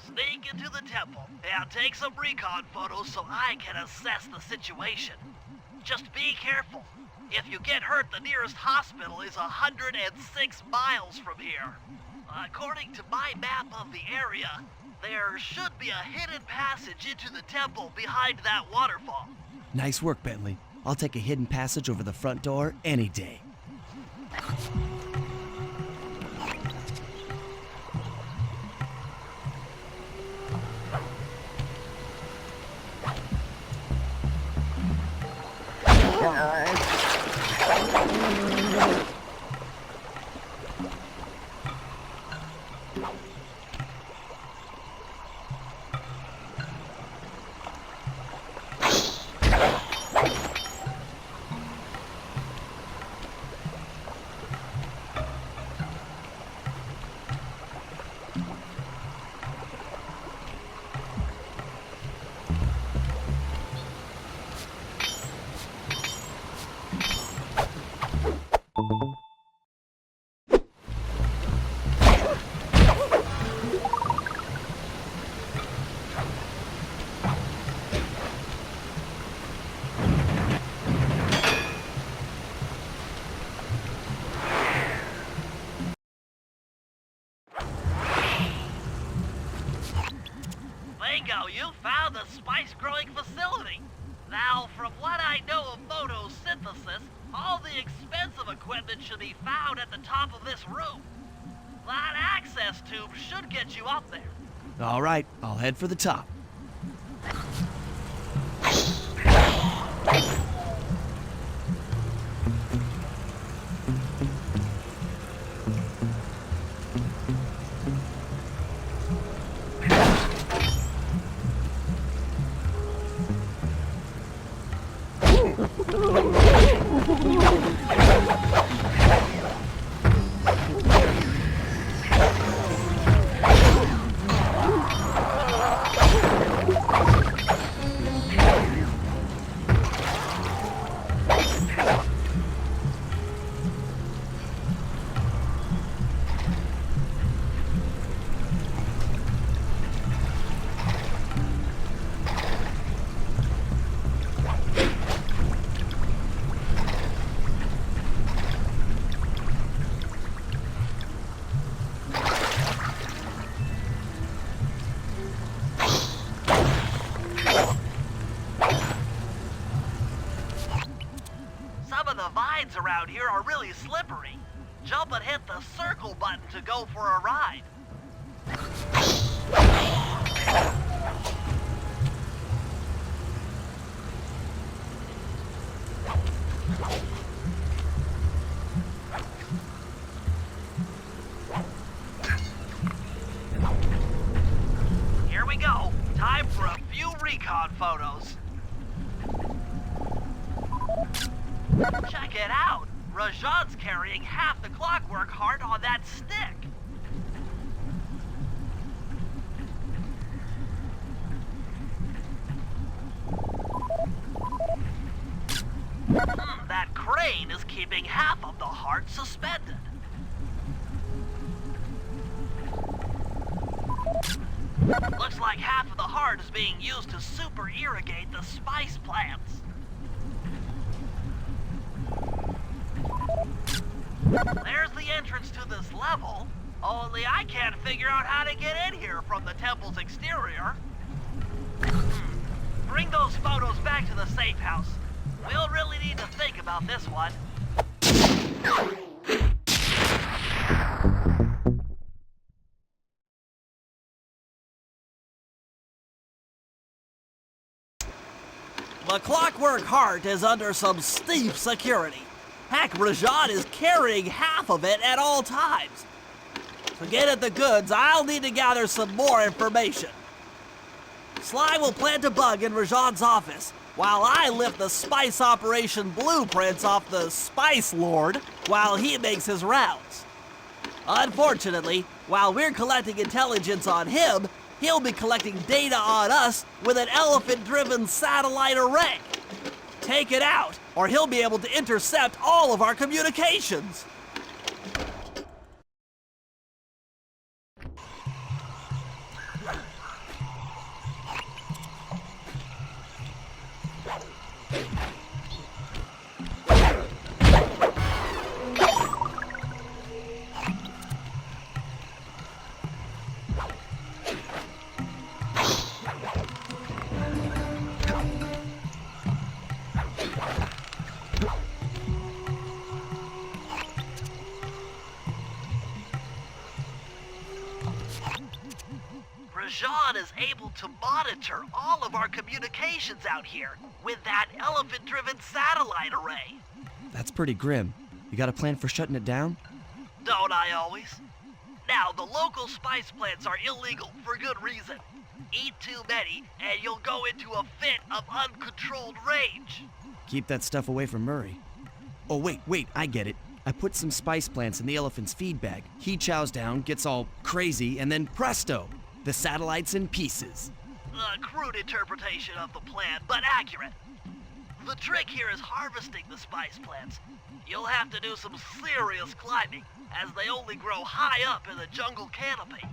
Sneak into the temple and take some recon photos so I can assess the situation. Just be careful. If you get hurt, the nearest hospital is 106 miles from here. According to my map of the area, there should be a hidden passage into the temple behind that waterfall. Nice work, Bentley. I'll take a hidden passage over the front door any day. Bingo, you found the spice-growing facility. Now, from what I know of photosynthesis, all the expensive equipment should be found at the top of this room. That access tube should get you up there. All right, I'll head for the top. Around here are really slippery. Jump and hit the circle button to go for a ride. Here we go. Time for a few recon photos. Check it out! Rajan's carrying half the clockwork heart on that stick! That crane is keeping half of the heart suspended. Looks like half of the heart is being used to super irrigate the spice plants. There's the entrance to this level, only I can't figure out how to get in here from the temple's exterior. Bring those photos back to the safe house. We'll really need to think about this one. The clockwork heart is under some steep security. Heck, Rajan is carrying half of it at all times. To get at the goods, I'll need to gather some more information. Sly will plant a bug in Rajan's office, while I lift the spice operation blueprints off the Spice Lord while he makes his rounds. Unfortunately, while we're collecting intelligence on him, he'll be collecting data on us with an elephant-driven satellite array. Take it out, or he'll be able to intercept all of our communications. Rajan is able to monitor all of our communications out here with that elephant-driven satellite array. That's pretty grim. You got a plan for shutting it down? Don't I always? Now, the local spice plants are illegal for good reason. Eat too many, and you'll go into a fit of uncontrolled rage. Keep that stuff away from Murray. Oh, wait, I get it. I put some spice plants in the elephant's feed bag. He chows down, gets all crazy, and then presto! The satellite's in pieces. A crude interpretation of the plan, but accurate. The trick here is harvesting the spice plants. You'll have to do some serious climbing, as they only grow high up in the jungle canopy.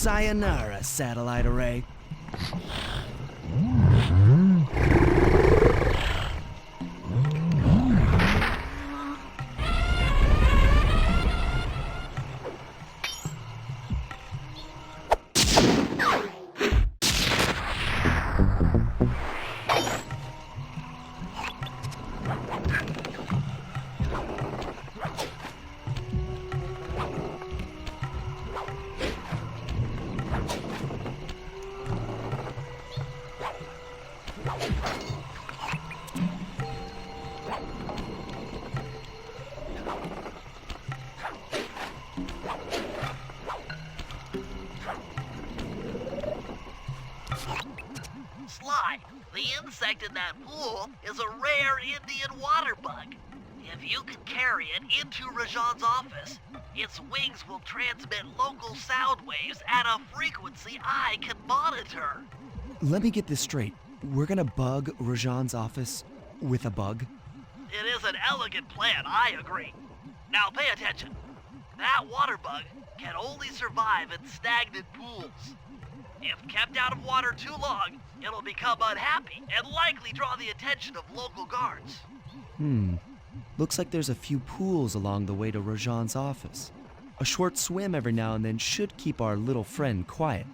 Sayonara, satellite array. Sly, the insect in that pool is a rare Indian water bug. If you can carry it into Rajan's office, its wings will transmit local sound waves at a frequency I can monitor. Let me get this straight. We're gonna bug Rajan's office with a bug? It is an elegant plan, I agree. Now pay attention. That water bug can only survive in stagnant pools. If kept out of water too long, it'll become unhappy and likely draw the attention of local guards. Looks like there's a few pools along the way to Rajan's office. A short swim every now and then should keep our little friend quiet.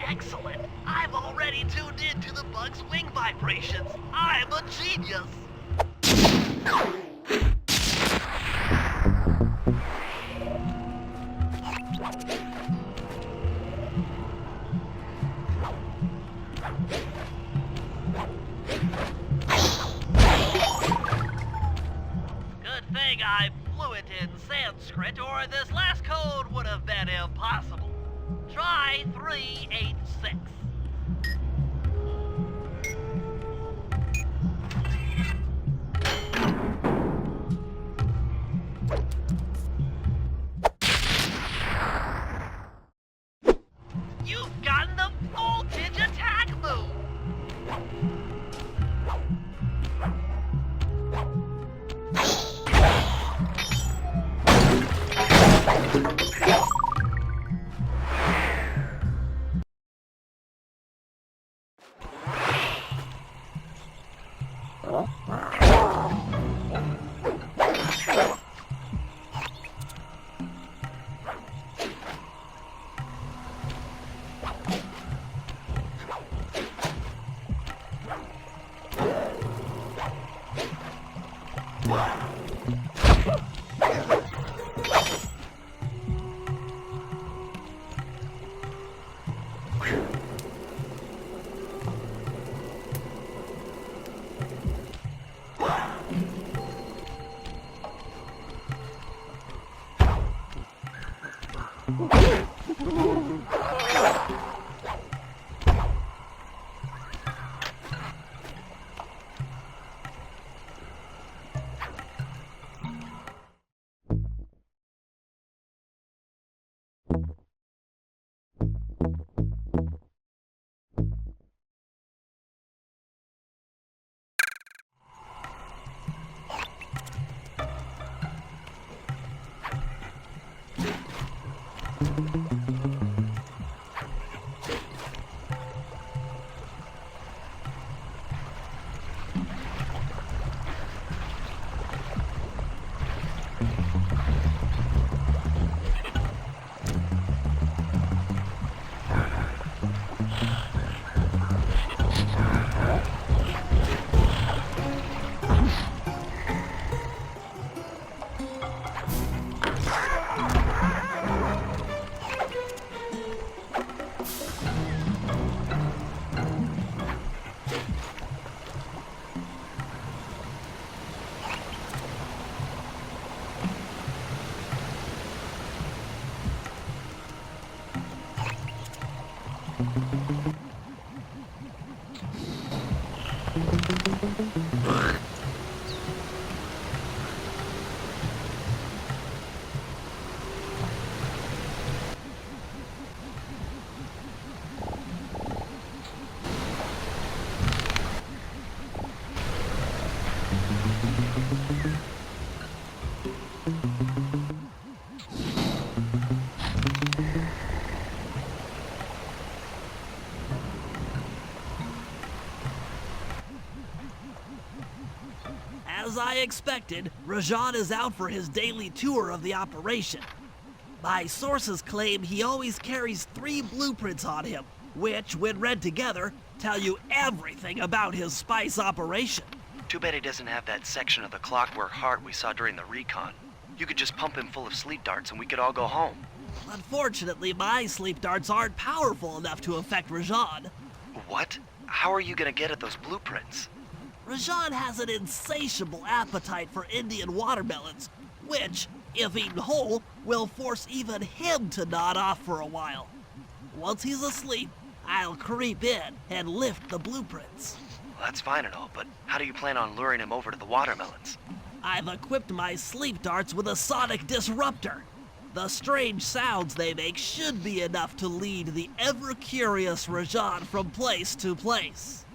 Excellent. I've already tuned into the bug's wing vibrations. I'm a genius. Good thing I'm fluent in Sanskrit, or this last code would have been impossible. Try 386. You've gotten the voltage attack move. As I expected, Rajan is out for his daily tour of the operation. My sources claim he always carries 3 blueprints on him, which, when read together, tell you everything about his spice operation. Too bad he doesn't have that section of the clockwork heart we saw during the recon. You could just pump him full of sleep darts and we could all go home. Unfortunately, my sleep darts aren't powerful enough to affect Rajan. What? How are you gonna get at those blueprints? Rajan has an insatiable appetite for Indian watermelons, which, if eaten whole, will force even him to nod off for a while. Once he's asleep, I'll creep in and lift the blueprints. Well, that's fine and all, but how do you plan on luring him over to the watermelons? I've equipped my sleep darts with a sonic disruptor. The strange sounds they make should be enough to lead the ever-curious Rajan from place to place.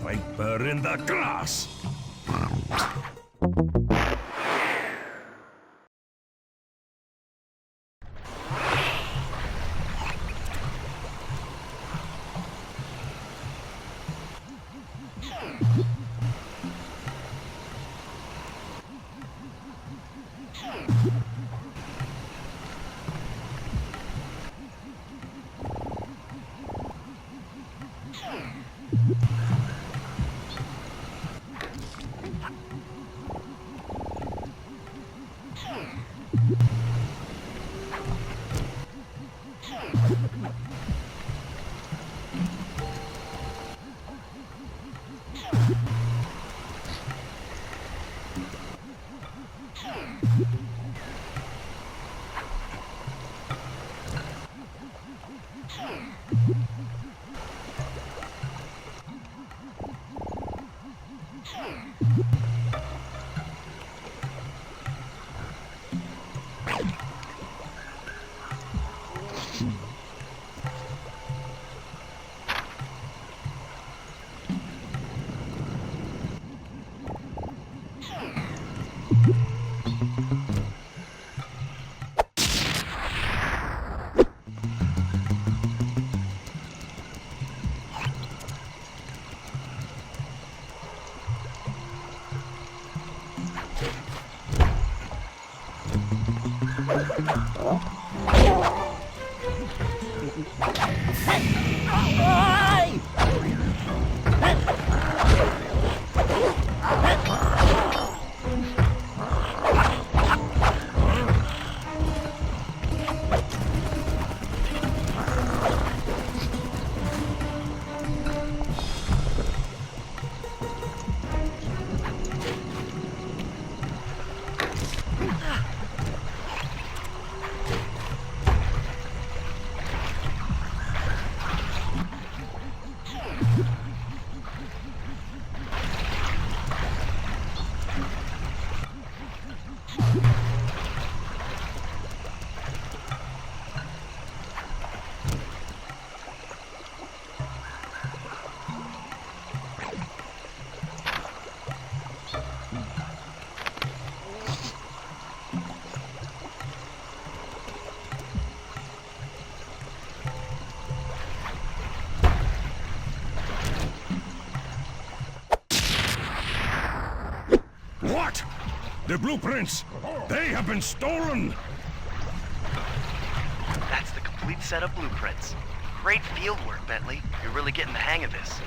Viper in the grass! What? The blueprints! They have been stolen! That's the complete set of blueprints. Great field work, Bentley. You're really getting the hang of this.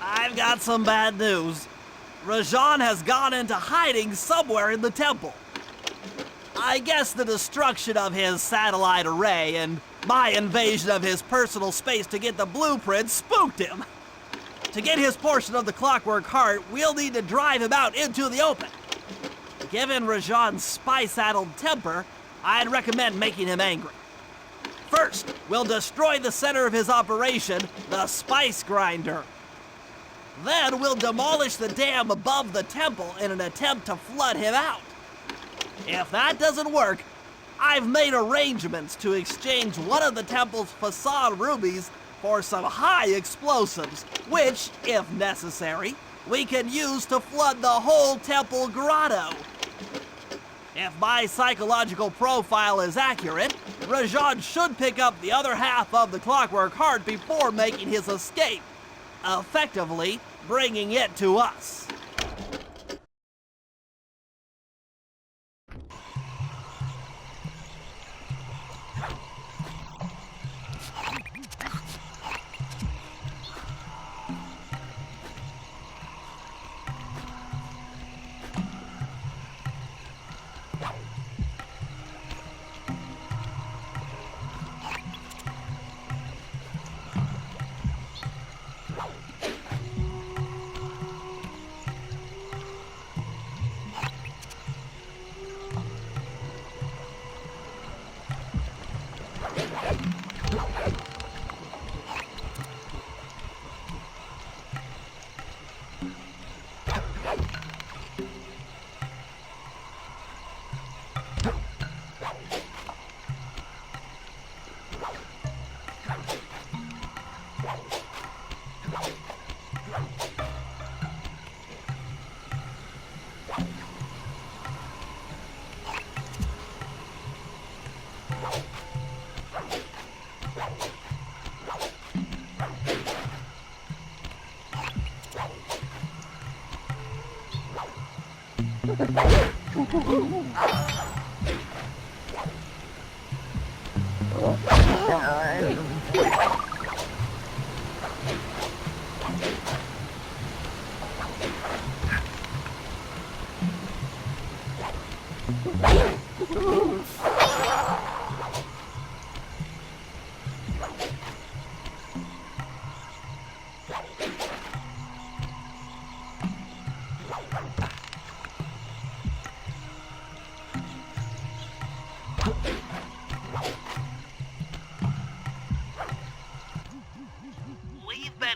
I've got some bad news. Rajan has gone into hiding somewhere in the temple. I guess the destruction of his satellite array and My invasion of his personal space to get the blueprints spooked him. To get his portion of the Clockwork Heart, we'll need to drive him out into the open. Given Rajan's spy-saddled temper, I'd recommend making him angry. First, we'll destroy the center of his operation, the spice grinder. Then we'll demolish the dam above the temple in an attempt to flood him out. If that doesn't work, I've made arrangements to exchange one of the temple's facade rubies for some high explosives, which, if necessary, we can use to flood the whole temple grotto. If my psychological profile is accurate, Rajan should pick up the other half of the Clockwork Heart before making his escape, effectively bringing it to us.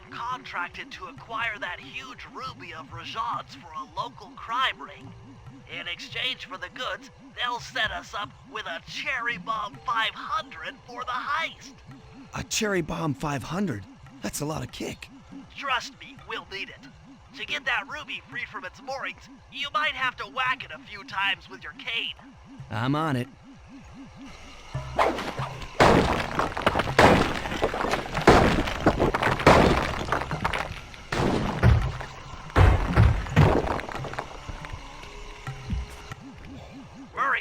Contracted to acquire that huge ruby of Rajan's for a local crime ring. In exchange for the goods, they'll set us up with a Cherry Bomb 500 for the heist. A Cherry Bomb 500? That's a lot of kick. Trust me, we'll need it. To get that ruby free from its moorings, you might have to whack it a few times with your cane. I'm on it.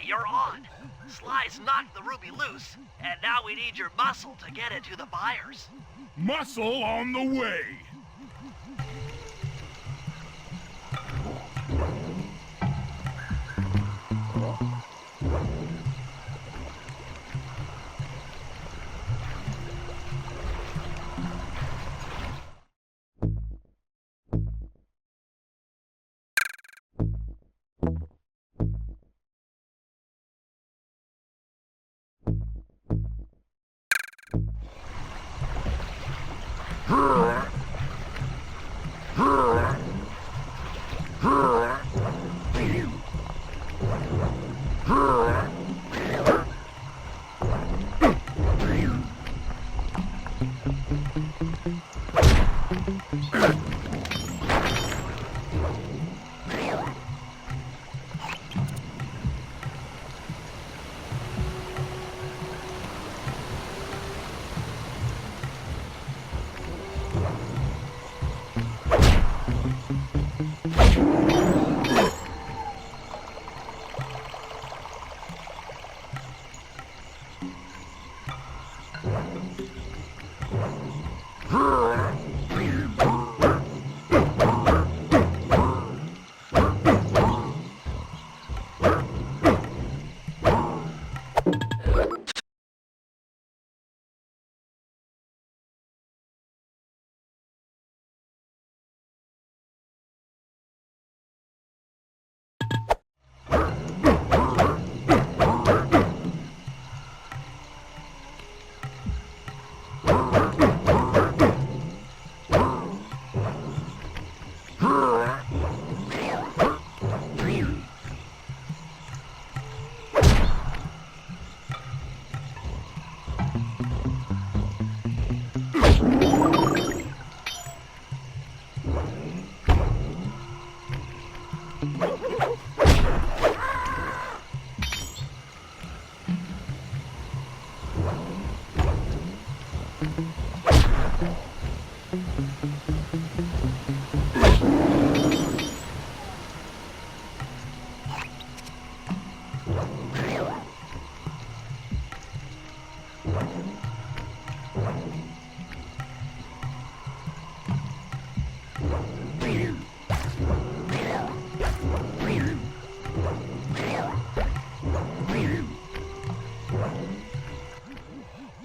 You're on. Sly's knocked the ruby loose, and now we need your muscle to get it to the buyers. Muscle on the way.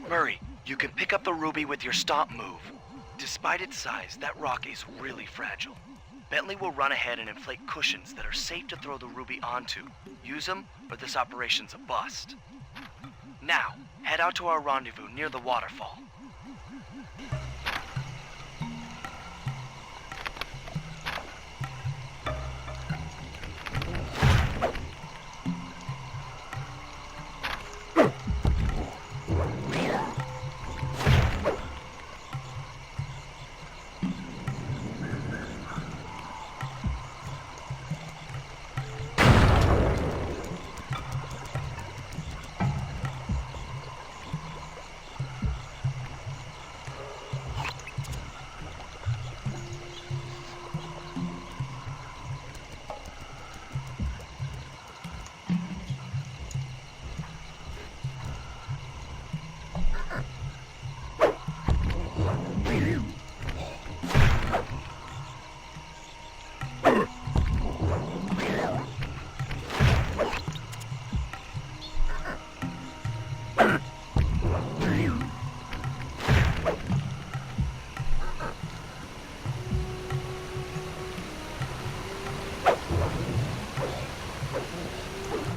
Murray, you can pick up the ruby with your stomp move. Despite its size, that rock is really fragile. Bentley will run ahead and inflate cushions that are safe to throw the ruby onto. Use them, or this operation's a bust. Now, head out to our rendezvous near the waterfall.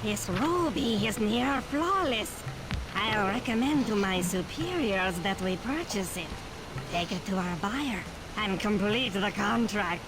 This ruby is near flawless. I'll recommend to my superiors that we purchase it, take it to our buyer, and complete the contract.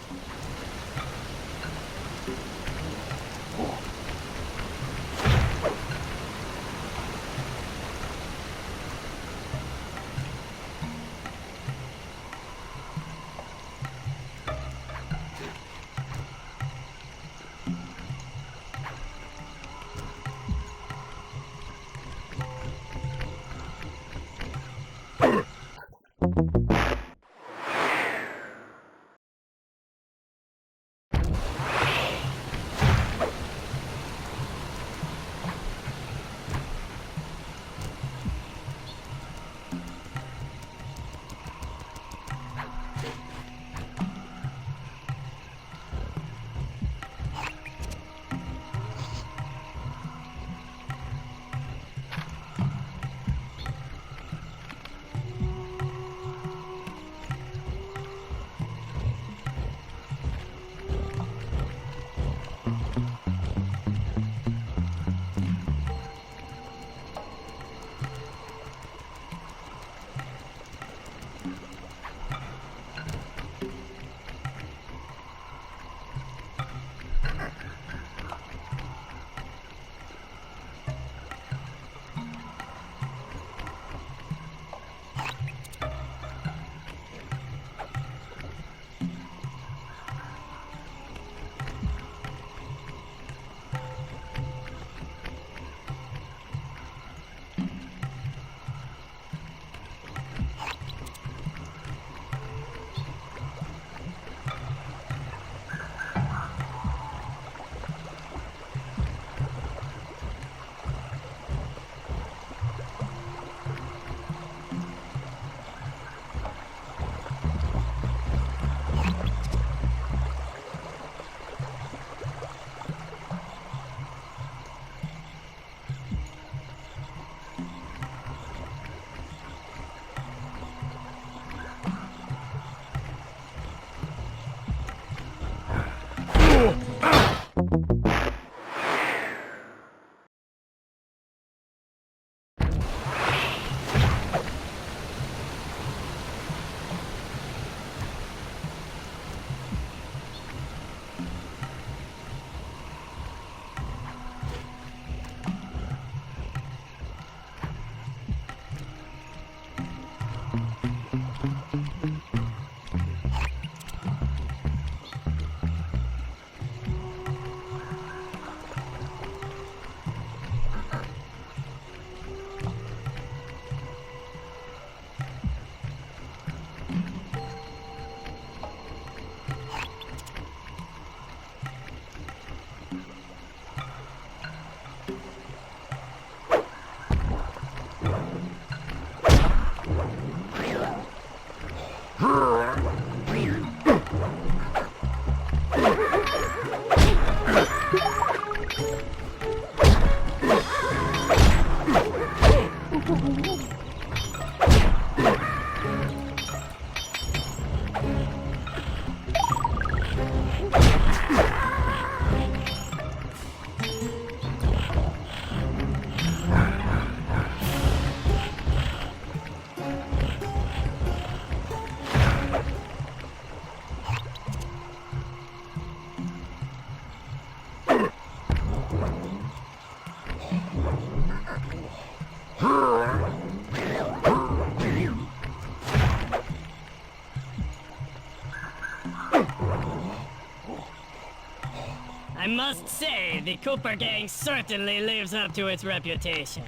I must say, the Cooper gang certainly lives up to its reputation.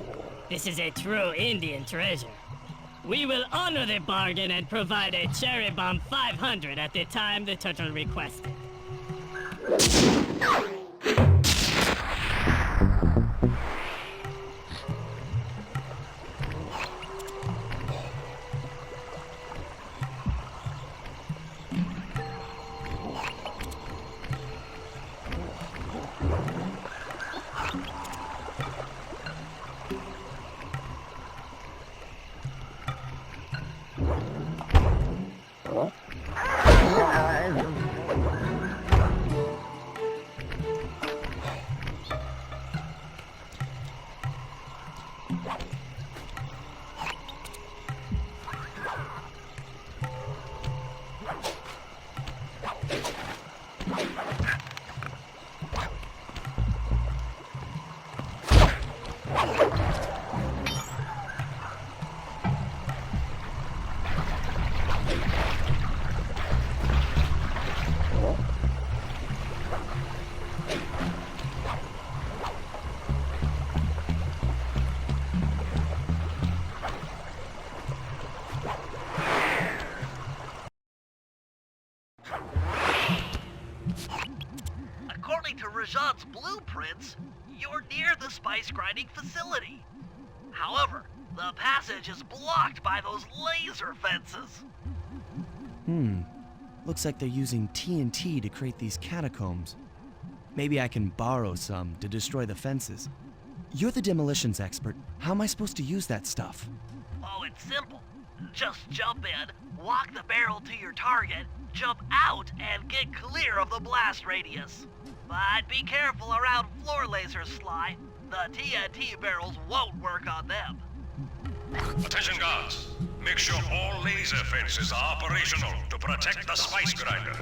This is a true Indian treasure. We will honor the bargain and provide a cherry bomb 500 at the time the turtle requested. According to Rajan's blueprints, you're near the spice grinding facility. However, the passage is blocked by those laser fences. Looks like they're using TNT to create these catacombs. Maybe I can borrow some to destroy the fences. You're the demolitions expert. How am I supposed to use that stuff? Oh, it's simple. Just jump in, walk the barrel to your target, jump out, and get clear of the blast radius. But be careful around floor lasers, Sly. The TNT barrels won't work on them. Attention guards. Make sure all laser fences are operational to protect the spice grinder.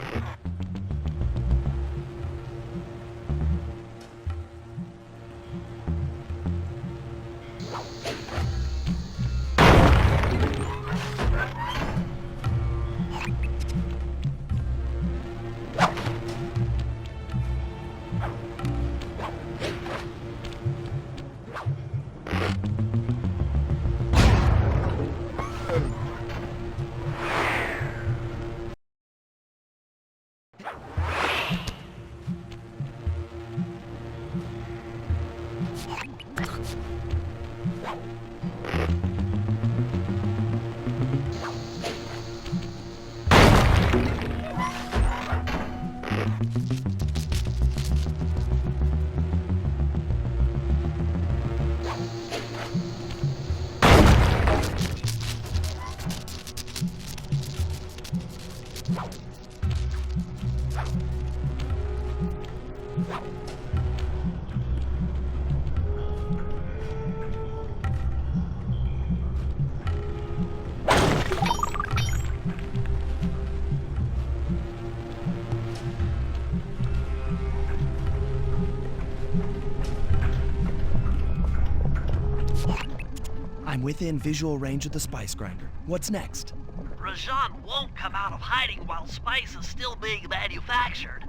I'm within visual range of the spice grinder. What's next? Rajan won't come out of hiding while spice is still being manufactured.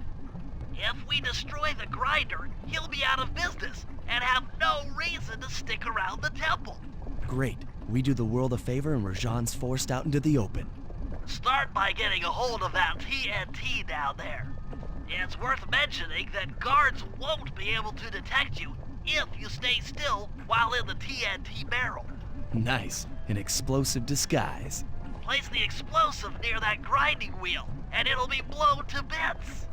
If we destroy the grinder, he'll be out of business and have no reason to stick around the temple. Great. We do the world a favor and Rajan's forced out into the open. Start by getting a hold of that TNT down there. It's worth mentioning that guards won't be able to detect you if you stay still while in the TNT barrel. Nice. An explosive disguise. Place the explosive near that grinding wheel, and it'll be blown to bits.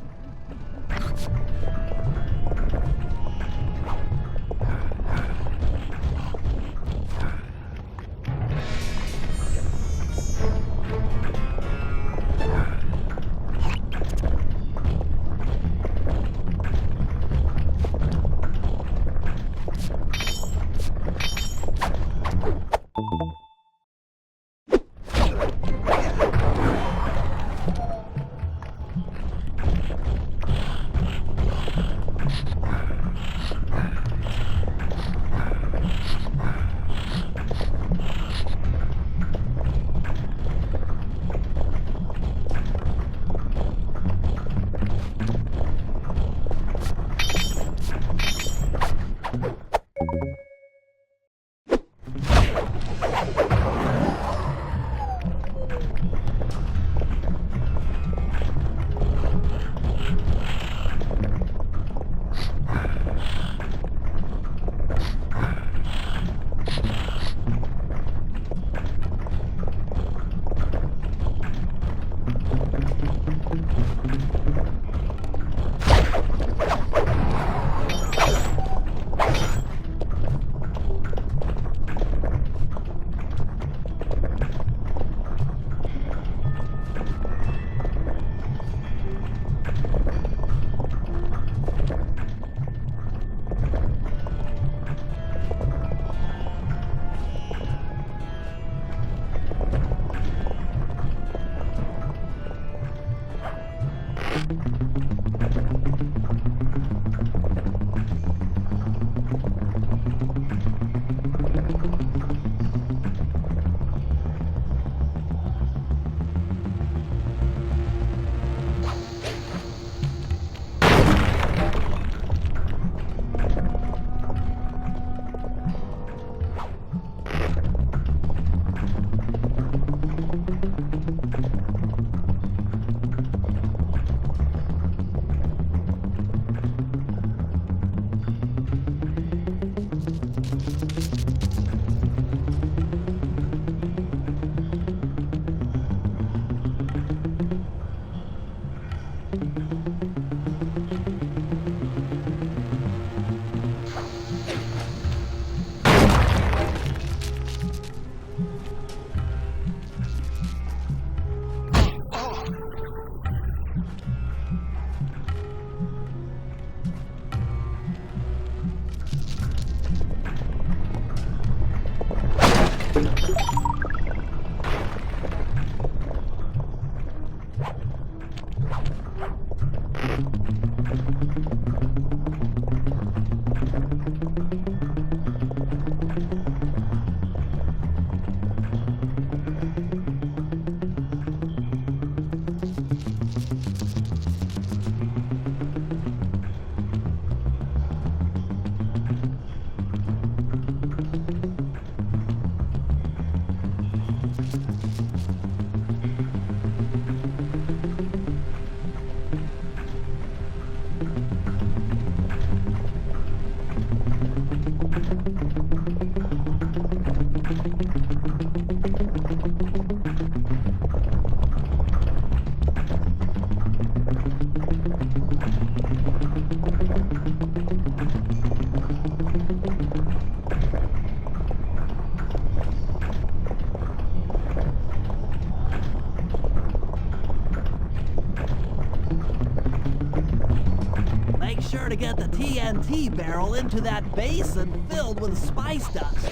Make sure to get the TNT barrel into that basin filled with spice dust.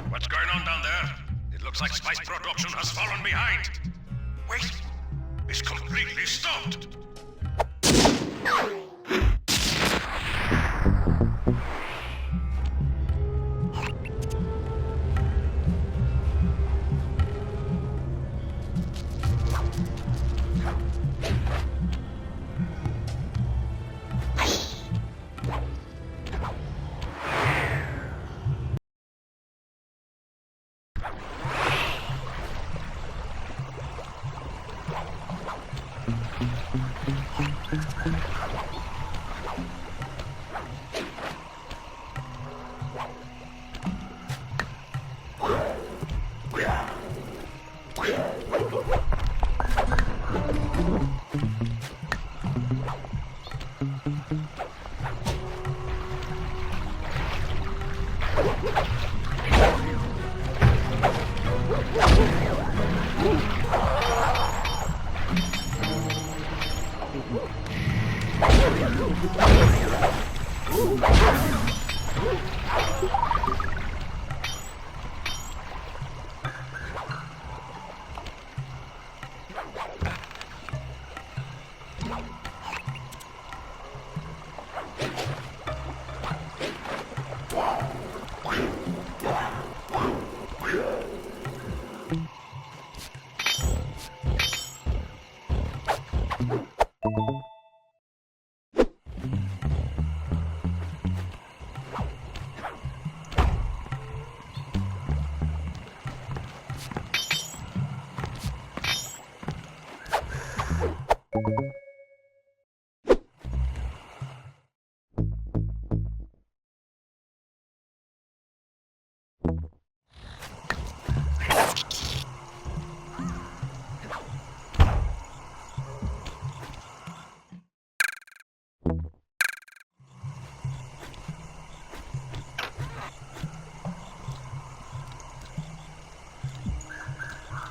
What's going on down there? It looks like spice production has fallen behind. Wait, it's completely stopped.